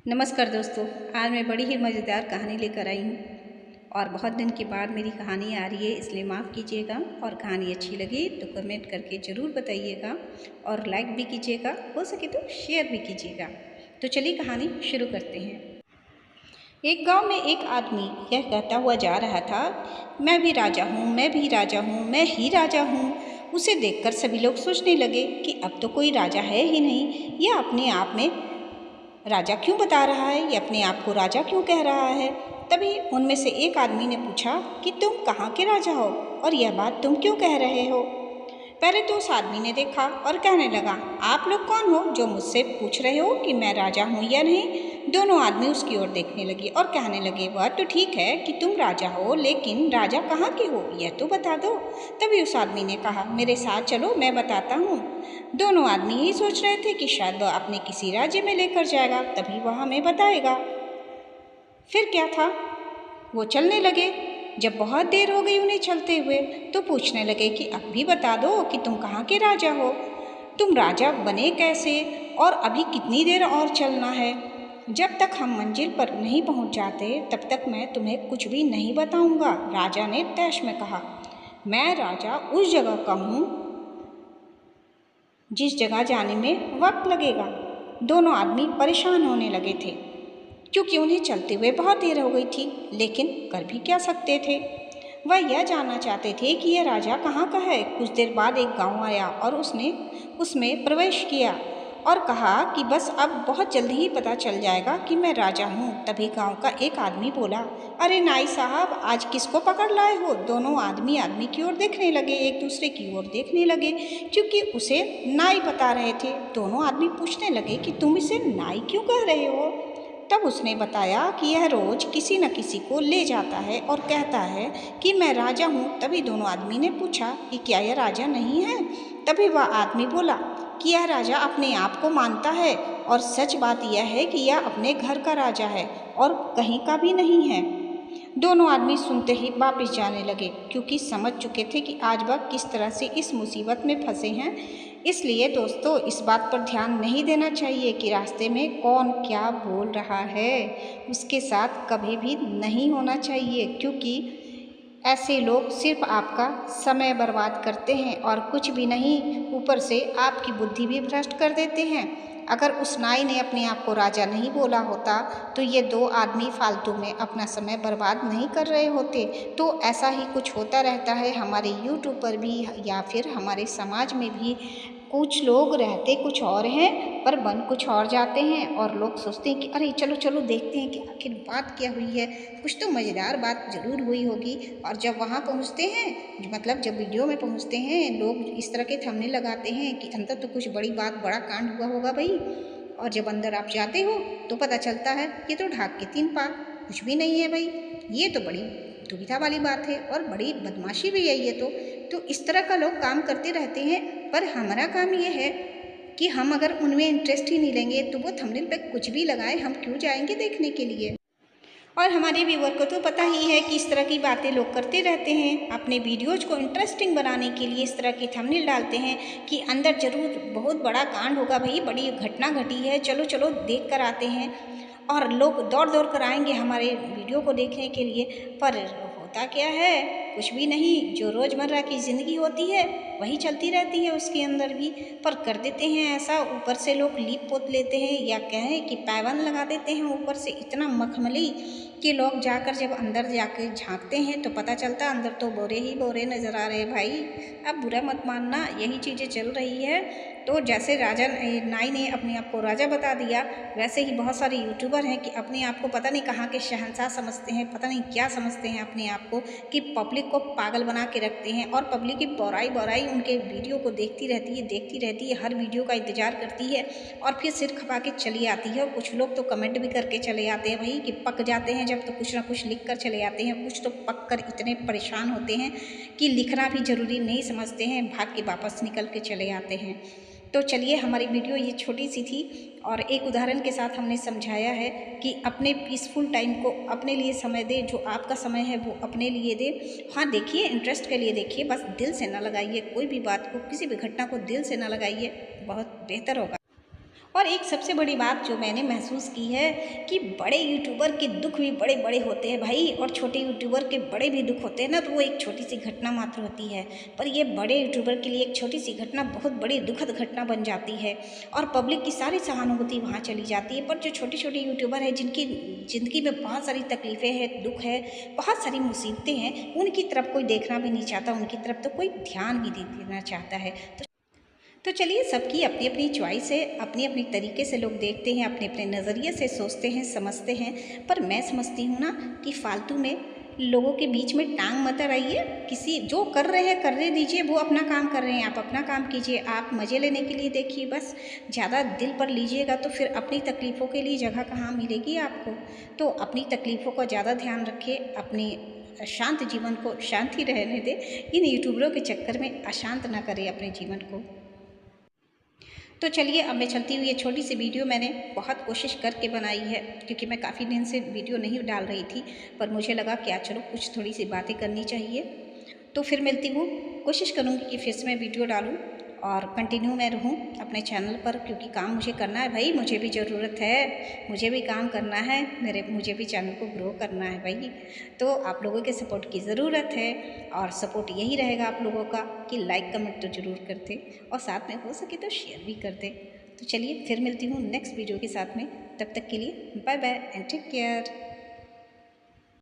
नमस्कार दोस्तों, आज मैं बड़ी ही मज़ेदार कहानी लेकर आई हूँ और बहुत दिन के बाद मेरी कहानी आ रही है, इसलिए माफ़ कीजिएगा। और कहानी अच्छी लगी तो कमेंट करके ज़रूर बताइएगा और लाइक भी कीजिएगा, हो सके तो शेयर भी कीजिएगा। तो चलिए कहानी शुरू करते हैं। एक गांव में एक आदमी यह कहता हुआ जा रहा था, मैं भी राजा हूँ, मैं भी राजा हूँ, मैं ही राजा हूँ। उसे देखकर सभी लोग सोचने लगे कि अब तो कोई राजा है ही नहीं, यह अपने आप में राजा क्यों बता रहा है, ये अपने आप को राजा क्यों कह रहा है। तभी उनमें से एक आदमी ने पूछा कि तुम कहाँ के राजा हो और यह बात तुम क्यों कह रहे हो। पहले तो उस आदमी ने देखा और कहने लगा, आप लोग कौन हो जो मुझसे पूछ रहे हो कि मैं राजा हूँ या नहीं। दोनों आदमी उसकी ओर देखने लगे और कहने लगे, वह तो ठीक है कि तुम राजा हो, लेकिन राजा कहाँ के हो यह तो बता दो। तभी उस आदमी ने कहा, मेरे साथ चलो, मैं बताता हूँ। दोनों आदमी यही सोच रहे थे कि शायद वह अपने किसी राज्य में लेकर जाएगा, तभी वह हमें बताएगा। फिर क्या था, वो चलने लगे। जब बहुत देर हो गई उन्हें चलते हुए, तो पूछने लगे कि अब भी बता दो कि तुम कहाँ के राजा हो, तुम राजा बने कैसे और अभी कितनी देर और चलना है। जब तक हम मंजिल पर नहीं पहुँच जाते तब तक मैं तुम्हें कुछ भी नहीं बताऊँगा, राजा ने तैश में कहा। मैं राजा उस जगह का हूँ जिस जगह जाने में वक्त लगेगा। दोनों आदमी परेशान होने लगे थे क्योंकि उन्हें चलते हुए बहुत देर हो गई थी, लेकिन कर भी क्या सकते थे। वह यह जानना चाहते थे कि यह राजा कहाँ का है। कुछ देर बाद एक गांव आया और उसने उसमें प्रवेश किया और कहा कि बस अब बहुत जल्दी ही पता चल जाएगा कि मैं राजा हूँ। तभी गांव का एक आदमी बोला, अरे नाई साहब, आज किसको पकड़ लाए हो। दोनों आदमी आदमी की ओर देखने लगे, एक दूसरे की ओर देखने लगे, क्योंकि उसे नाई बता रहे थे। दोनों आदमी पूछने लगे कि तुम इसे नाई क्यों कह रहे हो। तब उसने बताया कि यह रोज़ किसी न किसी को ले जाता है और कहता है कि मैं राजा हूँ। तभी दोनों आदमी ने पूछा कि क्या यह राजा नहीं है। तभी वह आदमी बोला कि यह राजा अपने आप को मानता है और सच बात यह है कि यह अपने घर का राजा है और कहीं का भी नहीं है। दोनों आदमी सुनते ही वापस जाने लगे, क्योंकि समझ चुके थे कि आज वह किस तरह से इस मुसीबत में फंसे हैं। इसलिए दोस्तों, इस बात पर ध्यान नहीं देना चाहिए कि रास्ते में कौन क्या बोल रहा है, उसके साथ कभी भी नहीं होना चाहिए, क्योंकि ऐसे लोग सिर्फ आपका समय बर्बाद करते हैं और कुछ भी नहीं, ऊपर से आपकी बुद्धि भी भ्रष्ट कर देते हैं। अगर उस नाई ने अपने आप को राजा नहीं बोला होता तो ये दो आदमी फालतू में अपना समय बर्बाद नहीं कर रहे होते। तो ऐसा ही कुछ होता रहता है हमारे यूट्यूब पर भी, या फिर हमारे समाज में भी। कुछ लोग रहते कुछ और हैं पर बन कुछ और जाते हैं, और लोग सोचते हैं कि अरे चलो चलो देखते हैं कि आखिर बात क्या हुई है, कुछ तो मज़ेदार बात ज़रूर हुई होगी। और जब वहाँ पहुँचते हैं, मतलब जब वीडियो में पहुँचते हैं, लोग इस तरह के थंबनेल लगाते हैं कि अंदर तो कुछ बड़ी बात, बड़ा कांड हुआ होगा भाई। और जब अंदर आप जाते हो तो पता चलता है ये तो ढाक के 3 पाक, कुछ भी नहीं है भाई। ये तो बड़ी दुविधा वाली बात है और बड़ी बदमाशी भी है ये तो इस तरह का लोग काम करते रहते हैं। पर हमारा काम ये है कि हम अगर उनमें इंटरेस्ट ही नहीं लेंगे तो वो थंबनेल पे कुछ भी लगाए, हम क्यों जाएंगे देखने के लिए। और हमारे व्यूअर को तो पता ही है कि इस तरह की बातें लोग करते रहते हैं, अपने वीडियोज़ को इंटरेस्टिंग बनाने के लिए इस तरह की थंबनेल डालते हैं कि अंदर ज़रूर बहुत बड़ा कांड होगा भाई, बड़ी घटना घटी है, चलो चलो देख कर आते हैं। और लोग दौड़ दौड़ कर आएंगे हमारे वीडियो को देखने के लिए, पर होता क्या है, कुछ भी नहीं। जो रोज़मर्रा की ज़िंदगी होती है वही चलती रहती है उसके अंदर भी। पर कर देते हैं ऐसा, ऊपर से लोग लीप पोत लेते हैं, या कहें कि पैबंद लगा देते हैं ऊपर से इतना मखमली कि लोग जाकर जब अंदर जाकर झांकते हैं तो पता चलता अंदर तो बोरे ही बोरे नज़र आ रहे हैं भाई। अब बुरा मत मानना, यही चीज़ें चल रही है। तो जैसे राजा नाई ने अपने आप को राजा बता दिया, वैसे ही बहुत सारे यूट्यूबर हैं कि अपने आप को पता नहीं कहाँ के शहंशाह समझते हैं, पता नहीं क्या समझते हैं अपने आप को, कि पब्लिक को पागल बना के रखते हैं। और पब्लिक की बौराई बौराई उनके वीडियो को देखती रहती है, हर वीडियो का इंतजार करती है और फिर सिर खपा के चली आती है। और कुछ लोग तो कमेंट भी करके चले आते हैं भाई, कि पक जाते हैं जब तो कुछ ना कुछ लिख कर चले आते हैं। कुछ तो पक कर इतने परेशान होते हैं कि लिखना भी ज़रूरी नहीं समझते हैं, भाग के वापस निकल के चले आते हैं। तो चलिए, हमारी वीडियो ये छोटी सी थी और एक उदाहरण के साथ हमने समझाया है कि अपने पीसफुल टाइम को अपने लिए समय दें, जो आपका समय है वो अपने लिए दें। हाँ देखिए, इंटरेस्ट के लिए देखिए, बस दिल से ना लगाइए कोई भी बात को, किसी भी घटना को दिल से ना लगाइए, बहुत बेहतर होगा। और एक सबसे बड़ी बात जो मैंने महसूस की है कि बड़े यूट्यूबर के दुख भी बड़े बड़े होते हैं भाई, और छोटे यूट्यूबर के बड़े भी दुख होते हैं ना, तो वो एक छोटी सी घटना मात्र होती है, पर ये बड़े यूट्यूबर के लिए एक छोटी सी घटना बहुत बड़ी दुखद घटना बन जाती है और पब्लिक की सारी सहानुभूति वहाँ चली जाती है। पर जो छोटे छोटे यूट्यूबर हैं जिनकी ज़िंदगी में बहुत सारी तकलीफ़ें हैं, दुख है, बहुत सारी मुसीबतें हैं, उनकी तरफ कोई देखना भी नहीं चाहता, उनकी तरफ तो कोई ध्यान भी नहीं देना चाहता है। तो चलिए, सबकी अपनी अपनी चॉइस है, अपनी अपनी तरीके से लोग देखते हैं, अपने अपने नज़रिए से सोचते हैं, समझते हैं। पर मैं समझती हूँ ना कि फालतू में लोगों के बीच में टांग मत अड़ाइए। किसी जो कर रहे हैं करने दीजिए, वो अपना काम कर रहे हैं, आप अपना काम कीजिए, आप मज़े लेने के लिए देखिए बस। ज़्यादा दिल पर लीजिएगा तो फिर अपनी तकलीफ़ों के लिए जगह कहाँ मिलेगी आपको। तो अपनी तकलीफ़ों का ज़्यादा ध्यान रखिए, अपनी शांत जीवन को शांति रहने दें, इन यूट्यूबरों के चक्कर में अशांत ना करें अपने जीवन को। तो चलिए, अब मैं चलती हूँ। ये छोटी सी वीडियो मैंने बहुत कोशिश करके बनाई है, क्योंकि मैं काफ़ी दिन से वीडियो नहीं डाल रही थी, पर मुझे लगा क्या चलो कुछ थोड़ी सी बातें करनी चाहिए। तो फिर मिलती हूँ, कोशिश करूँगी कि फिर से मैं वीडियो डालूँ और कंटिन्यू मैं रहूँ अपने चैनल पर, क्योंकि काम मुझे करना है भाई, मुझे भी ज़रूरत है, मुझे भी काम करना है, मुझे भी चैनल को ग्रो करना है भाई। तो आप लोगों के सपोर्ट की ज़रूरत है, और सपोर्ट यही रहेगा आप लोगों का कि लाइक कमेंट तो ज़रूर कर दें, और साथ में हो सके तो शेयर भी कर दें। तो चलिए, फिर मिलती हूँ नेक्स्ट वीडियो के साथ में। तब तक के लिए bye bye and take care.